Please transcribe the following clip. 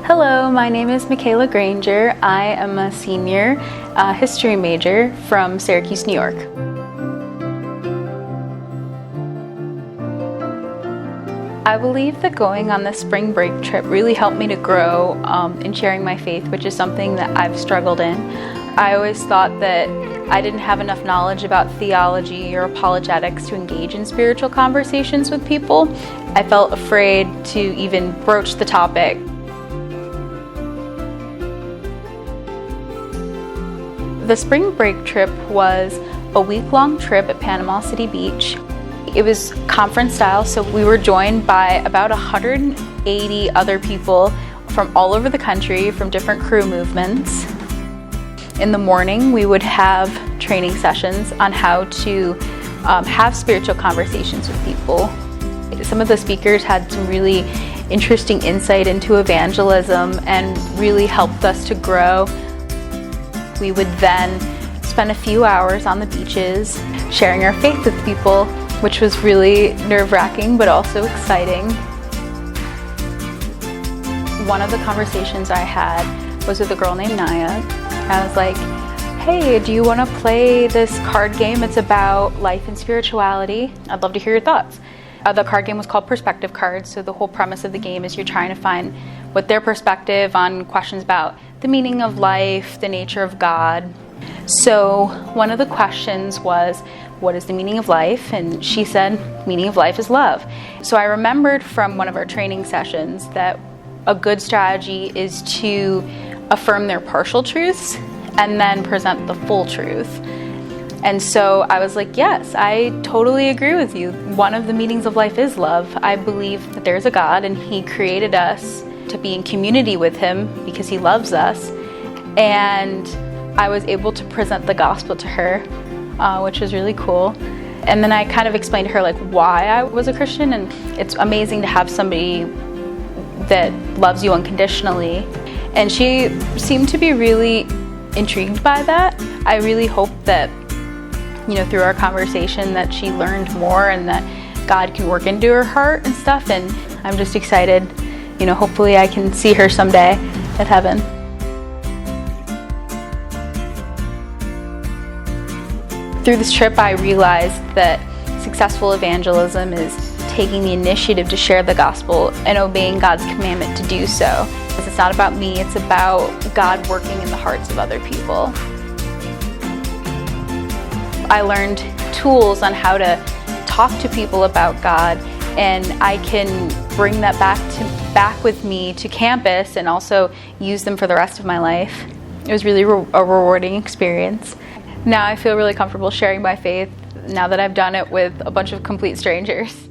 Hello, my name is Michaella Granger. I am a senior history major from Syracuse, New York. I believe that going on the spring break trip really helped me to grow in sharing my faith, which is something that I've struggled in. I always thought that I didn't have enough knowledge about theology or apologetics to engage in spiritual conversations with people. I felt afraid to even broach the topic. The spring break trip was a week-long trip at Panama City Beach. It was conference style, so we were joined by about 180 other people from all over the country, from different crew movements. In the morning, we would have training sessions on how to have spiritual conversations with people. Some of the speakers had some really interesting insight into evangelism and really helped us to grow. We would then spend a few hours on the beaches sharing our faith with people, which was really nerve-wracking but also exciting. One of the conversations I had was with a girl named Naya. I was like, hey, do you want to play this card game? It's about life and spirituality. I'd love to hear your thoughts. The card game was called Perspective Cards, so the whole premise of the game is you're trying to find what their perspective on questions about the meaning of life, the nature of God. So one of the questions was, what is the meaning of life? And she said, meaning of life is love. So I remembered from one of our training sessions that a good strategy is to affirm their partial truths and then present the full truth. And so I was like, yes, I totally agree with you. One of the meanings of life is love. I believe that there's a God and He created us to be in community with Him because He loves us. And I was able to present the gospel to her, which was really cool. And then I kind of explained to her like why I was a Christian, and it's amazing to have somebody that loves you unconditionally. And she seemed to be really intrigued by that. I really hope that, through our conversation that she learned more and that God can work into her heart and stuff. And I'm just excited, hopefully I can see her someday at heaven. Through this trip, I realized that successful evangelism is taking the initiative to share the gospel and obeying God's commandment to do so. It's not about me, it's about God working in the hearts of other people. I learned tools on how to talk to people about God, and I can bring that back with me to campus and also use them for the rest of my life. It was really a rewarding experience. Now I feel really comfortable sharing my faith now that I've done it with a bunch of complete strangers.